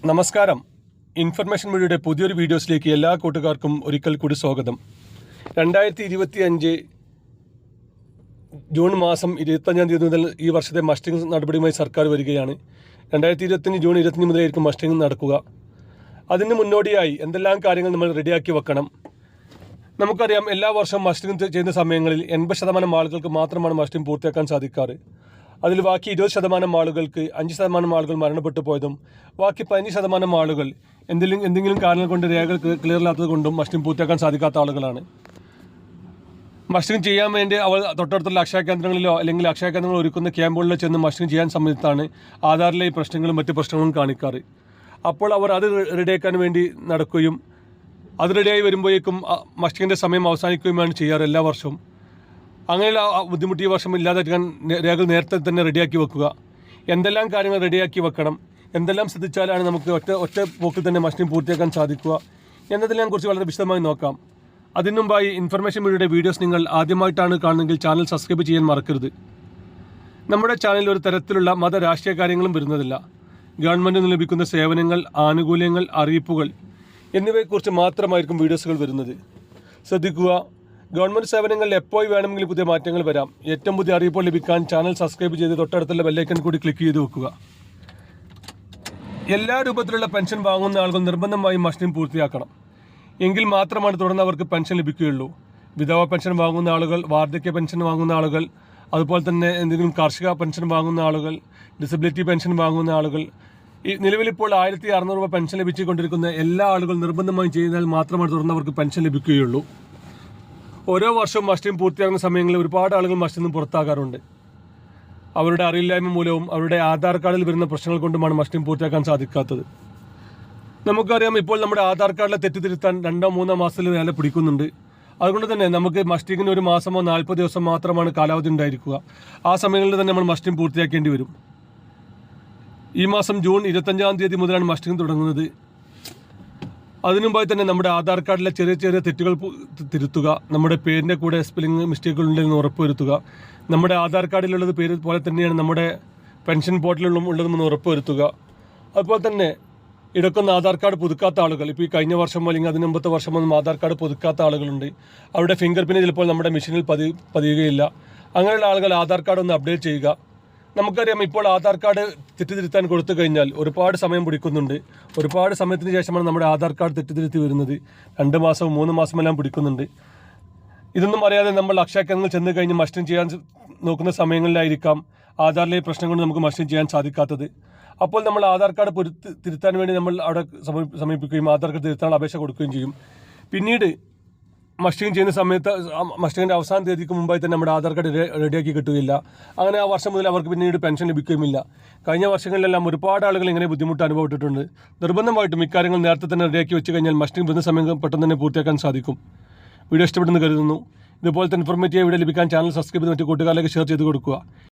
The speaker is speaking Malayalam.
നമസ്കാരം. ഇൻഫർമേഷൻ മീഡിയയുടെ പുതിയൊരു വീഡിയോസിലേക്ക് എല്ലാ കൂട്ടുകാർക്കും ഒരിക്കൽ കൂടി സ്വാഗതം. 2025 ജൂൺ മാസം 25-ാം തീയതി മുതൽ ഈ വർഷത്തെ മസ്റ്റിംഗ് നടപടിയുമായി സർക്കാർ വരികയാണ്. 2025 ജൂൺ 25 മുതലായിരിക്കും മസ്റ്റിംഗ് നടക്കുക. അതിന് മുന്നോടിയായി എന്തെല്ലാം കാര്യങ്ങൾ നമ്മൾ റെഡിയാക്കി വെക്കണം. നമുക്കറിയാം, എല്ലാ വർഷവും മസ്റ്റിംഗ് ചെയ്യുന്ന സമയങ്ങളിൽ 80% ആളുകൾക്ക് മാത്രമാണ് മസ്റ്റിംഗ് പൂർത്തിയാക്കാൻ സാധിക്കാറ്. അതിൽ ബാക്കി 20% ആളുകൾക്ക് 5% ആളുകൾ മരണപ്പെട്ടു പോയതും ബാക്കി 15% ആളുകൾ എന്തെങ്കിലും കാരണങ്ങൾ കൊണ്ട് രേഖകൾ ക്ലിയർ ഇല്ലാത്തത് കൊണ്ടും മസ്റ്റിംഗ് പൂർത്തിയാക്കാൻ സാധിക്കാത്ത ആളുകളാണ്. മസ്റ്റിംഗ് ചെയ്യാൻ വേണ്ടി അവർ തൊട്ടടുത്തുള്ള അക്ഷയ കേന്ദ്രങ്ങളിലോ അല്ലെങ്കിൽ അക്ഷയ കേന്ദ്രങ്ങൾ ഒരുക്കുന്ന ക്യാമ്പുകളിലോ ചെന്ന് മസ്റ്റിംഗ് ചെയ്യാൻ സമയത്താണ് ആധാറിലെ ഈ പ്രശ്നങ്ങളും മറ്റ് പ്രശ്നങ്ങളും കാണിക്കാറ്. അപ്പോൾ അവർ അത് റെഡിയാക്കാൻ വേണ്ടി നടക്കുകയും അത് റെഡിയായി വരുമ്പോഴേക്കും മസ്റ്റിങ്ങിൻ്റെ സമയം അവസാനിക്കുകയുമാണ് ചെയ്യാറ് എല്ലാ വർഷവും. അങ്ങനെയുള്ള ബുദ്ധിമുട്ട് ഈ വർഷം ഇല്ലാതാക്കാൻ രേഖകൾ നേരത്തെ തന്നെ റെഡിയാക്കി വെക്കുക. എന്തെല്ലാം കാര്യങ്ങൾ റെഡിയാക്കി വെക്കണം, എന്തെല്ലാം ശ്രദ്ധിച്ചാലാണ് നമുക്ക് ഒറ്റ പോക്കിൽ തന്നെ മസ്റ്റിംഗ് പൂർത്തിയാക്കാൻ സാധിക്കുക എന്നതിനെ കുറിച്ച് വളരെ വിശദമായി നോക്കാം. അതിനു മുമ്പായി ഇൻഫർമേഷൻ മീഡിയയുടെ വീഡിയോസ് നിങ്ങൾ ആദ്യമായിട്ടാണ് കാണുന്നതെങ്കിൽ ചാനൽ സബ്സ്ക്രൈബ് ചെയ്യാൻ മറക്കരുത്. നമ്മുടെ ചാനലിൽ ഒരു തരത്തിലുള്ള മത രാഷ്ട്രീയ കാര്യങ്ങളും വരുന്നതില്ല. ഗവൺമെൻറ്റിൽ നിന്ന് ലഭിക്കുന്ന സേവനങ്ങൾ, ആനുകൂല്യങ്ങൾ, അറിയിപ്പുകൾ എന്നിവയെക്കുറിച്ച് മാത്രമായിരിക്കും വീഡിയോസുകൾ വരുന്നത്. ശ്രദ്ധിക്കുക, ഗവൺമെൻറ് സേവനങ്ങളിൽ എപ്പോൾ വേണമെങ്കിലും പുതിയ മാറ്റങ്ങൾ വരാം. ഏറ്റവും പുതിയ അറിയിപ്പുകൾ ലഭിക്കാൻ ചാനൽ സബ്സ്ക്രൈബ് ചെയ്ത് തൊട്ടടുത്തുള്ള ബെല്ലൈക്കൺ കൂടി ക്ലിക്ക് ചെയ്ത് വെക്കുക. എല്ലാ രൂപത്തിലുള്ള പെൻഷൻ വാങ്ങുന്ന ആളുകൾ നിർബന്ധമായും മസ്റ്റിംഗ് പൂർത്തിയാക്കണം. എങ്കിൽ മാത്രമാണ് തുടർന്ന് അവർക്ക് പെൻഷൻ ലഭിക്കുകയുള്ളൂ. വിധവ പെൻഷൻ വാങ്ങുന്ന ആളുകൾ, വാർദ്ധക്യ പെൻഷൻ വാങ്ങുന്ന ആളുകൾ, അതുപോലെ തന്നെ എന്തെങ്കിലും കാർഷിക പെൻഷൻ വാങ്ങുന്ന ആളുകൾ, ഡിസബിലിറ്റി പെൻഷൻ വാങ്ങുന്ന ആളുകൾ, ഈ നിലവിലിപ്പോൾ 1600 രൂപ പെൻഷൻ ലഭിച്ചുകൊണ്ടിരിക്കുന്ന എല്ലാ ആളുകൾ നിർബന്ധമായും ചെയ്താൽ മാത്രമാണ് തുടർന്ന് അവർക്ക് പെൻഷൻ ലഭിക്കുകയുള്ളൂ. ഓരോ വർഷവും മസ്റ്റിംഗ് പൂർത്തിയാകുന്ന സമയങ്ങളിൽ ഒരുപാട് ആളുകൾ മസ്റ്റിൽ നിന്ന് പുറത്താകാറുണ്ട്. അവരുടെ അറിയില്ലായ്മ മൂലവും അവരുടെ ആധാർ കാർഡിൽ വരുന്ന പ്രശ്നങ്ങൾ കൊണ്ടുമാണ് മസ്റ്റിംഗ് പൂർത്തിയാക്കാൻ സാധിക്കാത്തത്. നമുക്കറിയാം, ഇപ്പോൾ നമ്മുടെ ആധാർ കാർഡിലെ തെറ്റിതിരുത്താൻ 2-3 മാസത്തിൽ മേലെ പിടിക്കുന്നുണ്ട്. അതുകൊണ്ട് തന്നെ നമുക്ക് മസ്റ്റിങ്ങിന് 1 മാസമോ 40 ദിവസം മാത്രമാണ് കാലാവധി ഉണ്ടായിരിക്കുക. ആ സമയങ്ങളിൽ തന്നെ നമ്മൾ മസ്റ്റിംഗ് പൂർത്തിയാക്കേണ്ടി വരും. ഈ മാസം ജൂൺ 25-ാം തീയതി മുതലാണ് മസ്റ്റിംഗ് തുടങ്ങുന്നത്. അതിനുമുമ്പായി തന്നെ നമ്മുടെ ആധാർ കാർഡിലെ ചെറിയ ചെറിയ തെറ്റുകൾ തിരുത്തുക. നമ്മുടെ പേരിൻ്റെ കൂടെ സ്പെല്ലിംഗ് മിസ്റ്റേക്കുകൾ ഉണ്ടെന്ന് ഉറപ്പുവരുത്തുക. നമ്മുടെ ആധാർ കാർഡിലുള്ളത് പേര് പോലെ തന്നെയാണ് നമ്മുടെ പെൻഷൻ പോർട്ടലിലും ഉള്ളതെന്ന് ഉറപ്പുവരുത്തുക. അതുപോലെ തന്നെ ഇടയ്ക്കൊന്ന് ആധാർ കാർഡ് പുതുക്കാത്ത ആളുകൾ, ഇപ്പോൾ ഈ കഴിഞ്ഞ വർഷമോ അല്ലെങ്കിൽ അതിന് മുമ്പത്തെ വർഷമൊന്നും ആധാർ കാർഡ് പുതുക്കാത്ത ആളുകളുണ്ട്. അവരുടെ ഫിംഗർ പ്രിൻറ്റ് ചിലപ്പോൾ നമ്മുടെ മെഷീനിൽ പതിയുകയില്ല. അങ്ങനെയുള്ള ആളുകൾ ആധാർ കാർഡ് ഒന്ന് അപ്ഡേറ്റ് ചെയ്യുക. നമുക്കറിയാം, ഇപ്പോൾ ആധാർ കാർഡ് തെറ്റിതിരുത്താൻ കൊടുത്തു കഴിഞ്ഞാൽ ഒരുപാട് സമയം പിടിക്കുന്നുണ്ട്. ഒരുപാട് സമയത്തിന് ശേഷമാണ് നമ്മുടെ ആധാർ കാർഡ് തെറ്റിതിരുത്തി വരുന്നത്. 2 മാസവും 3 മാസമെല്ലാം പിടിക്കുന്നുണ്ട്. ഇതൊന്നും അറിയാതെ നമ്മൾ അക്ഷയ കേന്ദ്രങ്ങളിൽ ചെന്ന് കഴിഞ്ഞ് മസ്റ്റിംഗ് ചെയ്യാൻ നോക്കുന്ന സമയങ്ങളിലായിരിക്കാം ആധാറിലെ പ്രശ്നം കൊണ്ട് നമുക്ക് മസ്റ്റിംഗ് ചെയ്യാൻ സാധിക്കാത്തത്. അപ്പോൾ നമ്മൾ ആധാർ കാർഡ് തിരുത്താൻ വേണ്ടി നമ്മൾ അവിടെ സമീപിക്കുകയും ആധാർ കാർഡ് തിരുത്താനുള്ള അപേക്ഷ കൊടുക്കുകയും ചെയ്യും. പിന്നീട് മസ്റ്റിംഗ് ചെയ്യുന്ന സമയത്ത് മസ്റ്റിങ്ങിൻ്റെ അവസാന തീയതിക്ക് മുമ്പായി തന്നെ നമ്മുടെ ആധാർ കാർഡ് റെഡിയാക്കി കിട്ടുകയില്ല. അങ്ങനെ ആ വർഷം മുതൽ അവർക്ക് പിന്നീട് പെൻഷൻ ലഭിക്കുകയുമില്ല. കഴിഞ്ഞ വർഷങ്ങളിലെല്ലാം ഒരുപാട് ആളുകൾ ഇങ്ങനെ ബുദ്ധിമുട്ട് അനുഭവപ്പെട്ടിട്ടുണ്ട്. നിർബന്ധമായിട്ടും ഇക്കാര്യങ്ങൾ നേരത്തെ തന്നെ റെഡിയാക്കി വെച്ച് കഴിഞ്ഞാൽ മസ്റ്റിംഗ് വരുന്ന സമയം പെട്ടെന്ന് തന്നെ പൂർത്തിയാക്കാൻ സാധിക്കും. വീഡിയോ ഇഷ്ടപ്പെടുന്നു കരുതുന്നു. ഇതുപോലത്തെ ഇൻഫോർമേറ്റീവ് വീഡിയോ ലഭിക്കാൻ ചാനൽ സബ്സ്ക്രൈബ് ചെയ്ത് മറ്റു കൂട്ടുകാരിലേക്ക് ഷെയർ ചെയ്ത് കൊടുക്കുക.